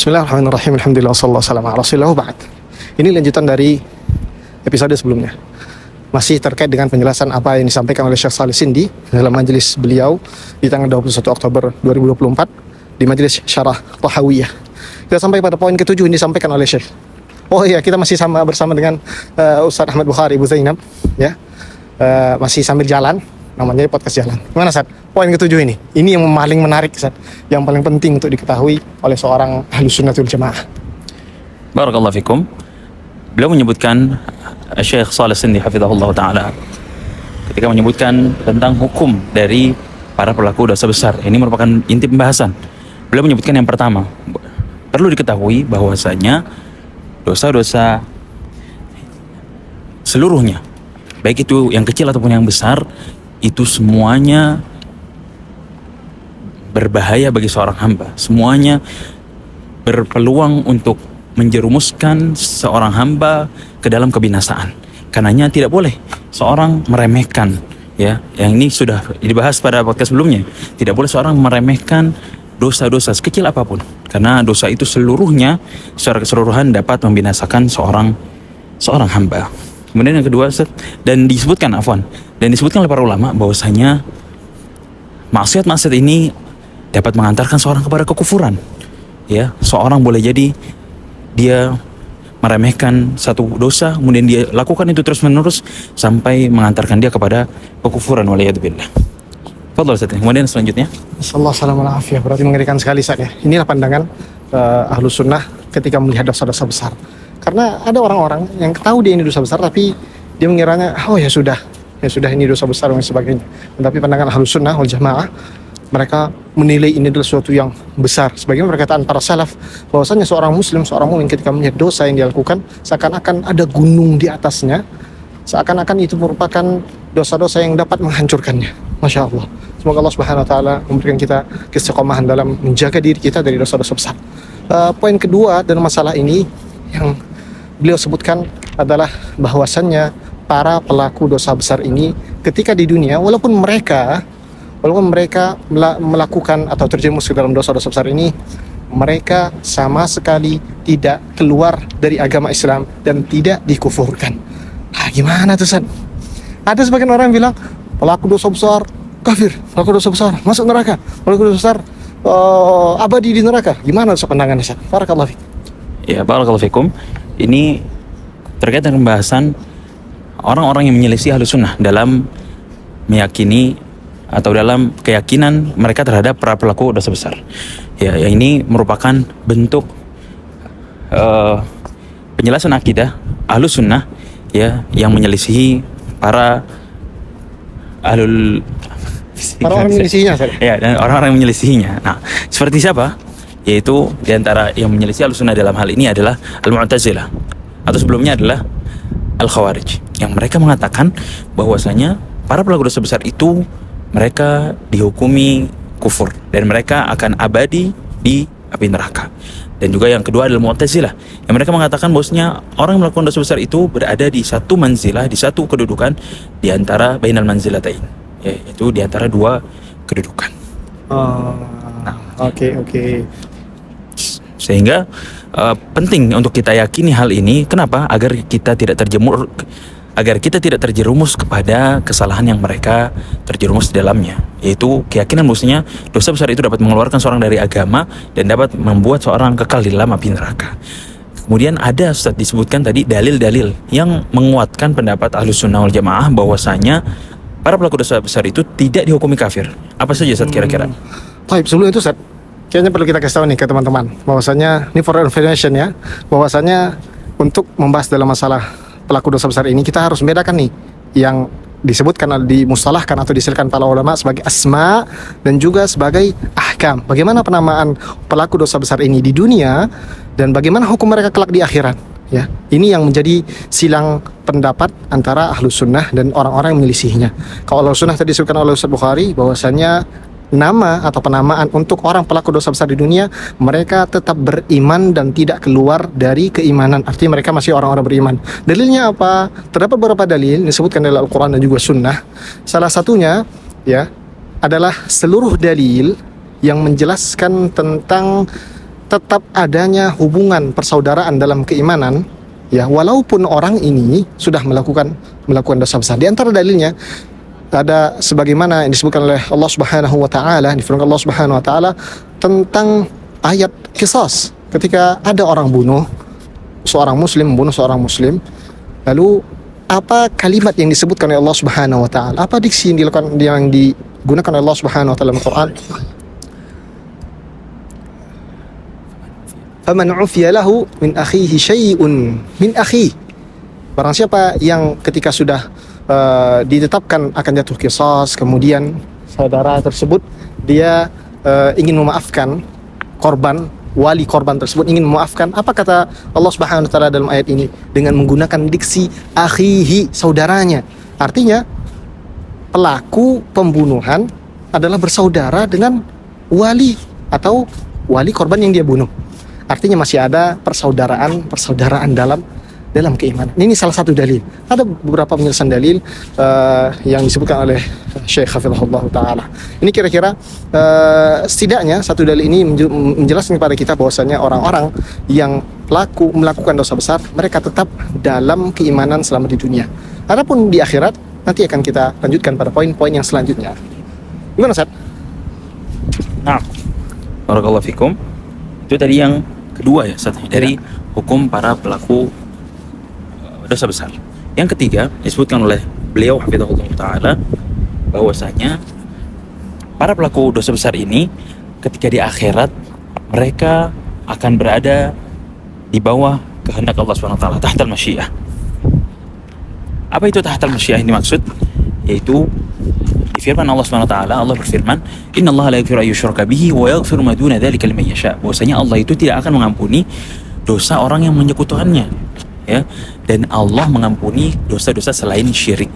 Bismillahirrahmanirrahim. Alhamdulillah sallallahu alaihi wasallam Rasulullah ba'd. Ini lanjutan dari episode sebelumnya. Masih terkait dengan penjelasan apa yang disampaikan oleh Syekh Shalih Sindi dalam majelis beliau di tanggal 21 Oktober 2024 di majelis Syarah Tahawiyah. Kita sampai pada poin ke-7 yang disampaikan oleh Syekh. Oh iya, kita masih bersama dengan Ustaz Ahmad Bukhari Ibu Zainab, ya. Masih sambil jalan, namanya podcast jalan. Gimana, Ustaz? Poin ke-7 ini yang paling menarik, Ustaz, yang paling penting untuk diketahui oleh seorang Ahlus Sunnah wal Jamaah. Barakallahu fikum. Beliau menyebutkan, Syekh Shalih Sindi hafizahullah ta'ala, ketika menyebutkan tentang hukum dari para pelaku dosa besar. Ini merupakan inti pembahasan. Beliau menyebutkan yang pertama, perlu diketahui bahwasanya dosa-dosa seluruhnya, baik itu yang kecil ataupun yang besar, itu semuanya berbahaya bagi seorang hamba. Semuanya berpeluang untuk menjerumuskan seorang hamba ke dalam kebinasaan. Karenanya tidak boleh seorang meremehkan, ya, yang ini sudah dibahas pada podcast sebelumnya. Tidak boleh seorang meremehkan dosa-dosa sekecil apapun, karena dosa itu seluruhnya secara keseluruhan dapat membinasakan seorang hamba. Kemudian yang kedua, dan disebutkan oleh para ulama bahwasanya maksiat-maksiat ini dapat mengantarkan seorang kepada kekufuran. Ya, seorang boleh jadi dia meremehkan satu dosa, kemudian dia lakukan itu terus-menerus sampai mengantarkan dia kepada kekufuran, waliyadzubillah. Fadhal Ustaz. Kemudian selanjutnya, Sallallahu alaihi wasallam. Berarti mengerikan sekali, Ustaz, ya. Inilah pandangan Ahlus Sunnah ketika melihat dosa-dosa besar. Karena ada orang-orang yang tahu dia ini dosa besar, tapi dia mengiranya, oh ya sudah ini dosa besar dan sebagainya. Tapi pandangan Ahlus Sunnah wal Jamaah, mereka menilai ini adalah sesuatu yang besar. Sebagaimana perkataan para salaf, bahwasanya seorang muslim, seorang mukmin ketika melihat dosa yang dia lakukan, seakan-akan ada gunung di atasnya, seakan-akan itu merupakan dosa-dosa yang dapat menghancurkannya. Masya Allah. Semoga Allah Subhanahu Wa Taala memberikan kita keistiqomahan dalam menjaga diri kita dari dosa-dosa besar. Poin kedua dalam masalah ini yang beliau sebutkan adalah bahwasannya para pelaku dosa besar ini ketika di dunia, walaupun mereka melakukan atau terjerumus ke dalam dosa-dosa besar ini, mereka sama sekali tidak keluar dari agama Islam dan tidak dikufurkan. Gimana tuh, San? Ada sebagian orang yang bilang pelaku dosa besar kafir, pelaku dosa besar masuk neraka, pelaku dosa besar abadi di neraka. Gimana tuh pandangannya, San? Barakallahu fiik. ya, barakallahu fikum. Ini terkait dengan pembahasan orang-orang yang menyelisih Ahlus Sunnah dalam meyakini atau dalam keyakinan mereka terhadap para pelaku dosa besar. Ya, ini merupakan bentuk penjelasan akidah Ahlus Sunnah, ya, yang menyelisihi para orang menyelisihinya, ya, dan orang-orang yang menyelisihinya. Nah, seperti siapa? Yaitu diantara yang menyelisih Ahlus Sunnah dalam hal ini adalah Al-Mu'tazilah, atau sebelumnya adalah Al-Khawarij, yang mereka mengatakan bahwasanya para pelaku dosa besar itu mereka dihukumi kufur dan mereka akan abadi di api neraka. Dan juga yang kedua adalah Mu'tazilah, yang mereka mengatakan bahwasanya orang yang melakukan dosa besar itu berada di satu manzilah, di satu kedudukan di antara bainal manzilatain, yaitu di antara dua kedudukan. Oke. Sehingga penting untuk kita yakini hal ini. Kenapa? Agar kita tidak terjerumus kepada kesalahan yang mereka terjerumus di dalamnya, yaitu keyakinan bahwasanya dosa besar itu dapat mengeluarkan seorang dari agama dan dapat membuat seorang kekal di dalam api neraka. Kemudian ada, Ustaz, disebutkan tadi dalil-dalil yang menguatkan pendapat Ahlus Sunnah wal Jamaah bahwasanya para pelaku dosa besar itu tidak dihukumi kafir. Apa saja, Ustaz, kira-kira? Baik, sebelum itu, Ustaz, kayaknya perlu kita kasih tahu nih ke teman-teman bahwasanya ini for information, ya, bahwasanya untuk membahas dalam masalah pelaku dosa besar ini kita harus membedakan nih yang disebutkan, dimustalahkan atau disilkan para ulama sebagai asma dan juga sebagai ahkam. Bagaimana penamaan pelaku dosa besar ini di dunia dan bagaimana hukum mereka kelak di akhirat, ya. Ini yang menjadi silang pendapat antara Ahlus Sunnah dan orang-orang yang menyelisihinya. Kalau Ahlus Sunnah tadi disebutkan oleh Ustaz Bukhari bahwasanya nama atau penamaan untuk orang pelaku dosa besar di dunia, mereka tetap beriman dan tidak keluar dari keimanan. Artinya mereka masih orang-orang beriman. Dalilnya apa? Terdapat beberapa dalil disebutkan dalam Al-Quran dan juga Sunnah. Salah satunya, ya, adalah seluruh dalil yang menjelaskan tentang tetap adanya hubungan persaudaraan dalam keimanan, ya, walaupun orang ini sudah melakukan dosa besar. Di antara dalilnya ada sebagaimana yang disebutkan oleh Allah Subhanahu wa taala, difirmankan Allah Subhanahu wa taala tentang ayat qisas. Ketika ada orang bunuh seorang muslim, membunuh seorang muslim, lalu apa kalimat yang disebutkan oleh Allah Subhanahu wa taala? Apa diksi yang digunakan oleh Allah Subhanahu wa taala dalam Al-Qur'an? Faman 'ufiya lahu min akhihi syai'un min akhi. Barang siapa yang ketika sudah ditetapkan akan jatuh qisas, kemudian saudara tersebut dia ingin memaafkan korban, wali korban tersebut ingin memaafkan, apa kata Allah Subhanahu wa taala dalam ayat ini? Dengan menggunakan diksi akhihi, saudaranya. Artinya pelaku pembunuhan adalah bersaudara dengan wali atau wali korban yang dia bunuh. Artinya masih ada persaudaraan dalam keimanan. Ini salah satu dalil. Ada beberapa penjelasan dalil yang disebutkan oleh Syekh Hafizahullah Ta'ala. Ini kira-kira setidaknya satu dalil ini menjelaskan kepada kita bahwasanya orang-orang yang melakukan dosa besar, mereka tetap dalam keimanan selama di dunia. Adapun di akhirat, nanti akan kita lanjutkan pada poin-poin yang selanjutnya. Gimana, Ustaz? Nah, barakallahu fikum. Itu tadi yang kedua ya, Ustaz, dari hukum para pelaku dosa besar. Yang ketiga disebutkan oleh beliau hafizahullah taala bahwasanya para pelaku dosa besar ini ketika di akhirat mereka akan berada di bawah kehendak Allah Subhanahu wa taala, tahtal masyiah. Apa itu tahtal masyiah ini maksud? Yaitu di firman Allah Subhanahu wa taala, Allah berfirman, "Innallaha la yaghfiru an yushraka bihi wa yaghfiru ma duna dzalika liman yasha." Bahwasanya Allah itu tidak akan mengampuni dosa orang yang menyekutukannya, ya. Dan Allah mengampuni dosa-dosa selain syirik.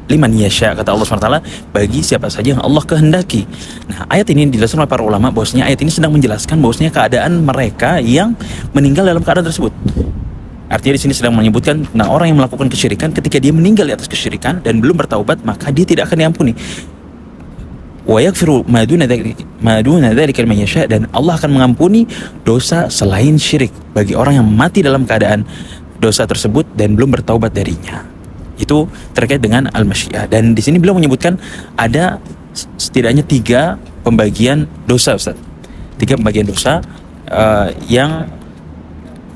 Liman yasha, kata Allah SWT, bagi siapa saja yang Allah kehendaki. Nah, ayat ini dijelaskan oleh para ulama bahwasanya ayat ini sedang menjelaskan bahwasanya keadaan mereka yang meninggal dalam keadaan tersebut. Artinya di sini sedang menyebutkan tentang orang yang melakukan kesyirikan, ketika dia meninggal di atas kesyirikan dan belum bertaubat, maka dia tidak akan diampuni. Wa yaghfiru ma duna dzalika liman yasha, dan Allah akan mengampuni dosa selain syirik bagi orang yang mati dalam keadaan dosa tersebut dan belum bertaubat darinya. Itu terkait dengan al-masyiah. Dan di sini beliau menyebutkan ada setidaknya 3 pembagian dosa, Ustaz. 3 pembagian dosa yang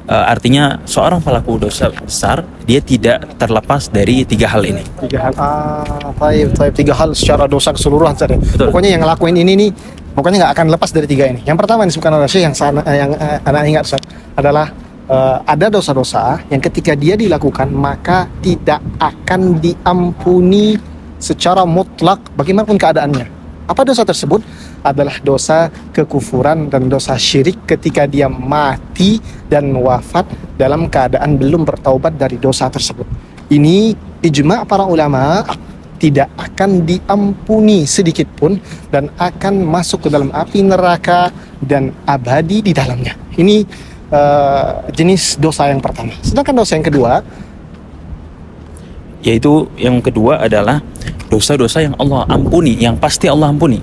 artinya seorang pelaku dosa besar dia tidak terlepas dari 3 hal ini. 3 hal. Baik, 3 hal secara dosa keseluruhan, Ustaz. Pokoknya yang ngelakuin ini nih pokoknya nggak akan lepas dari 3 ini. Yang pertama yang disebutkan oleh Syekh yang anak ingat, Ustaz, adalah ada dosa-dosa yang ketika dia dilakukan maka tidak akan diampuni secara mutlak bagaimanapun keadaannya. Apa dosa tersebut? Adalah dosa kekufuran dan dosa syirik ketika dia mati dan wafat dalam keadaan belum bertaubat dari dosa tersebut. Ini ijma' para ulama, tidak akan diampuni sedikit pun dan akan masuk ke dalam api neraka dan abadi di dalamnya. Ini jenis dosa yang pertama. Sedangkan dosa yang kedua, yaitu yang kedua adalah dosa-dosa yang Allah ampuni, yang pasti Allah ampuni,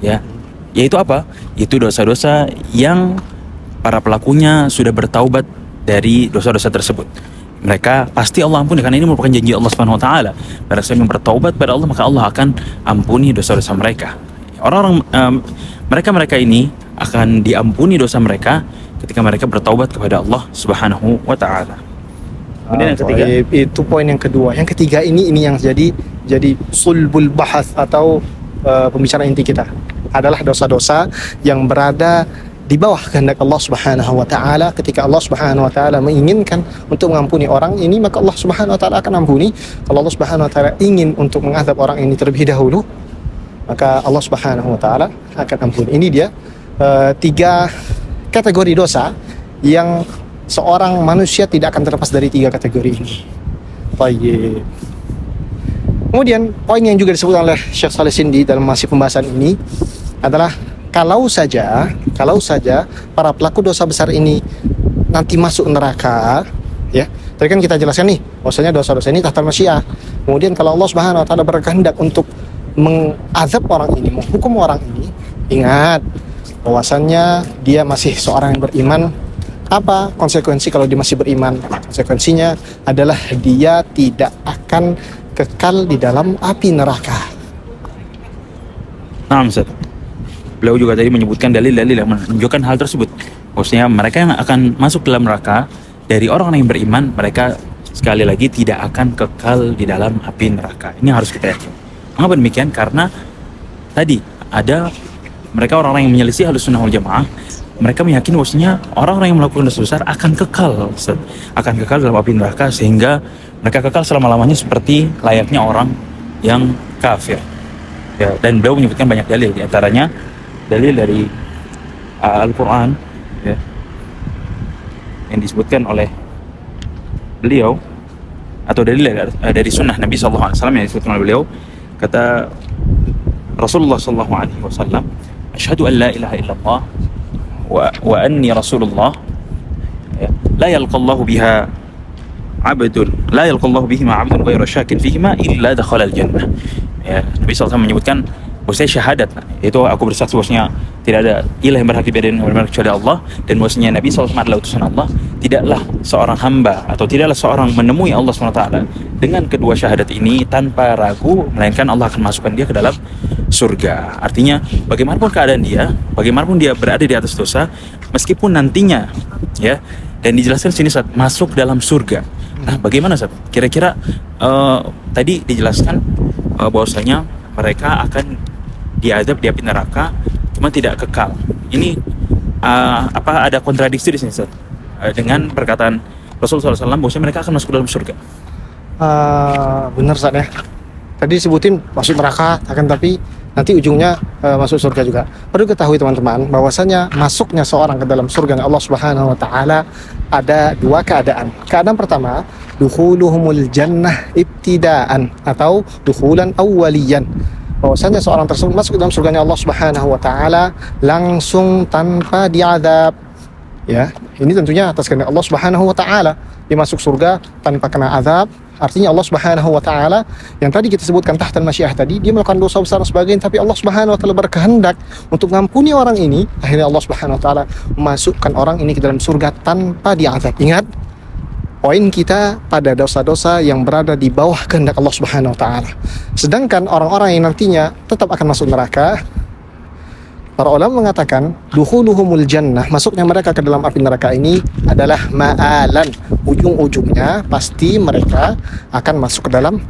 ya. Yaitu apa? Itu dosa-dosa yang para pelakunya sudah bertaubat dari dosa-dosa tersebut. Mereka pasti Allah ampuni, karena ini merupakan janji Allah Subhanahu wa taala. Barang siapa yang bertaubat pada Allah, maka Allah akan ampuni dosa-dosa mereka. Orang-orang mereka ini akan diampuni dosa mereka ketika mereka bertaubat kepada Allah Subhanahu wa taala. Kemudian yang ketiga, itu poin yang kedua. Yang ketiga ini yang jadi sulbul bahas atau pembicaraan inti kita adalah dosa-dosa yang berada di bawah kehendak Allah Subhanahu wa taala. Ketika Allah Subhanahu wa taala menginginkan untuk mengampuni orang ini, maka Allah Subhanahu wa taala akan ampuni. Kalau Allah Subhanahu wa taala ingin untuk mengazab orang ini terlebih dahulu, maka Allah Subhanahu wa taala akan ampuni. Ini dia 3 kategori dosa yang seorang manusia tidak akan terlepas dari 3 kategori ini. Baik. Kemudian poin yang juga disebutkan oleh Syekh Saleh Sindi dalam masih pembahasan ini adalah kalau saja para pelaku dosa besar ini nanti masuk neraka, ya. Tadi kan kita jelaskan nih, bahwasanya dosa-dosa ini tahtal masyiah. Kemudian kalau Allah Subhanahu wa taala berkehendak untuk mengazab orang ini, menghukum orang ini, ingat bahwasannya dia masih seorang yang beriman. Apa konsekuensi kalau dia masih beriman? Konsekuensinya adalah dia tidak akan kekal di dalam api neraka. Nah, Ustaz. Beliau juga tadi menyebutkan dalil-dalil yang menunjukkan hal tersebut. Maksudnya mereka yang akan masuk dalam neraka dari orang-orang yang beriman, mereka sekali lagi tidak akan kekal di dalam api neraka. Ini harus kita yakin. Mengapa demikian? Karena tadi ada mereka orang-orang yang menyelisih Ahlussunnah wal Jamaah. Mereka meyakini bahwasanya orang-orang yang melakukan dosa besar akan kekal, Ustaz. Akan kekal dalam api neraka, sehingga mereka kekal selama-lamanya seperti layaknya orang yang kafir. Ya, dan beliau menyebutkan banyak dalil, di antaranya dalil dari Al-Quran, ya, yang disebutkan oleh beliau, atau dalil dari sunnah Nabi SAW yang disebutkan oleh beliau. Kata Rasulullah SAW, "Asyhadu an la ilaha illallah wa anni Rasulullah, ya, la yalqallahu biha abdun, la yalqallahu bihima abdun ghairu syakin fihima illa dakhala al-jannah." Ya, Nabi SAW menyebutkan bahwasanya syahadat, itu aku bersaksi bahwasanya tidak ada ilah yang berhak diibadahi dengan benar kecuali Allah, dan bahwasanya Nabi SAW adalah utusan Allah. Tidaklah seorang hamba atau tidaklah seorang menemui Allah SWT dengan kedua syahadat ini tanpa ragu, melainkan Allah akan masukkan dia ke dalam surga. Artinya bagaimanapun keadaan dia, bagaimanapun dia berada di atas dosa, meskipun nantinya, ya, dan dijelaskan sini saat masuk dalam surga. Nah, bagaimana Ustaz? Kira-kira tadi dijelaskan bahwasanya mereka akan diazab di api neraka, cuma tidak kekal. Ini apa ada kontradiksi di sini, Ustaz? Dengan perkataan Rasulullah SAW bahwasanya mereka akan masuk dalam surga. Benar, Ustaz, ya. Tadi disebutin masuk neraka, akan tapi nanti ujungnya masuk surga juga. Perlu ketahui teman-teman bahwasanya masuknya seorang ke dalam surga Allah Subhanahu wa taala ada dua keadaan. Keadaan pertama, dukhuluhumul jannah ibtidaan atau dukhulan awwaliyan. Bahwasanya seorang tersebut masuk ke dalam surganya Allah Subhanahu wa taala langsung tanpa diazab. Ya, ini tentunya atas kehendak Allah Subhanahu wa taala. Dia masuk surga tanpa kena azab. Artinya Allah Subhanahu wa taala yang tadi kita sebutkan tahta masyiah tadi, dia melakukan dosa besar dan sebagainya, tapi Allah Subhanahu wa taala berkehendak untuk mengampuni orang ini. Akhirnya Allah Subhanahu wa taala memasukkan orang ini ke dalam surga tanpa diazab. Ingat, poin kita pada dosa-dosa yang berada di bawah kehendak Allah Subhanahu wa taala. Sedangkan orang-orang yang nantinya tetap akan masuk neraka, para ulama mengatakan dukhuluhumul jannah, masuknya mereka ke dalam api neraka ini adalah ma'alan, ujung-ujungnya pasti mereka akan masuk ke dalam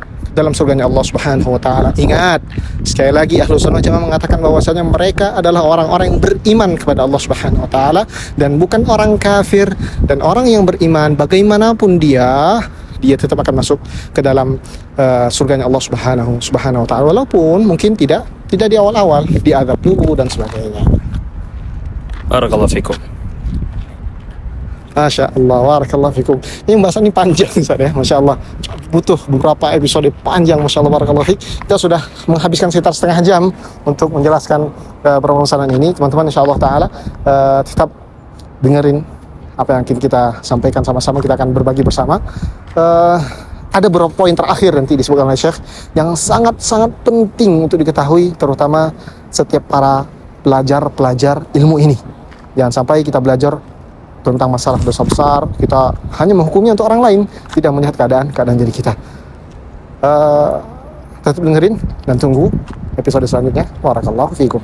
surganya Allah Subhanahu wa taala. Ingat, sekali lagi Ahlussunnah Jamaah mengatakan bahwasanya mereka adalah orang-orang yang beriman kepada Allah Subhanahu wa taala dan bukan orang kafir. Dan orang yang beriman bagaimanapun dia tetap akan masuk ke dalam surganya Allah Subhanahu wa taala, walaupun mungkin tidak di awal-awal, diazab dulu dan sebagainya. Barakallahu fikum. Masya Allah, barakallahu fikum. Ini pembahasan ini panjang, Ustaz, ya. Masya Allah, butuh beberapa episode panjang. Masya Allah, barakallahu fik. Kita sudah menghabiskan sekitar setengah jam untuk menjelaskan permasalahan ini. Teman-teman, insya Allah Ta'ala tetap dengerin apa yang kita sampaikan sama-sama. Kita akan berbagi bersama. Ada beberapa poin terakhir nanti disebutkan oleh Syekh yang sangat-sangat penting untuk diketahui, terutama setiap para pelajar ilmu ini. Jangan sampai kita belajar tentang masalah dosa besar, kita hanya menghukumnya untuk orang lain, tidak melihat keadaan diri kita. Tetap dengerin dan tunggu episode selanjutnya. Barakallahu fiikum.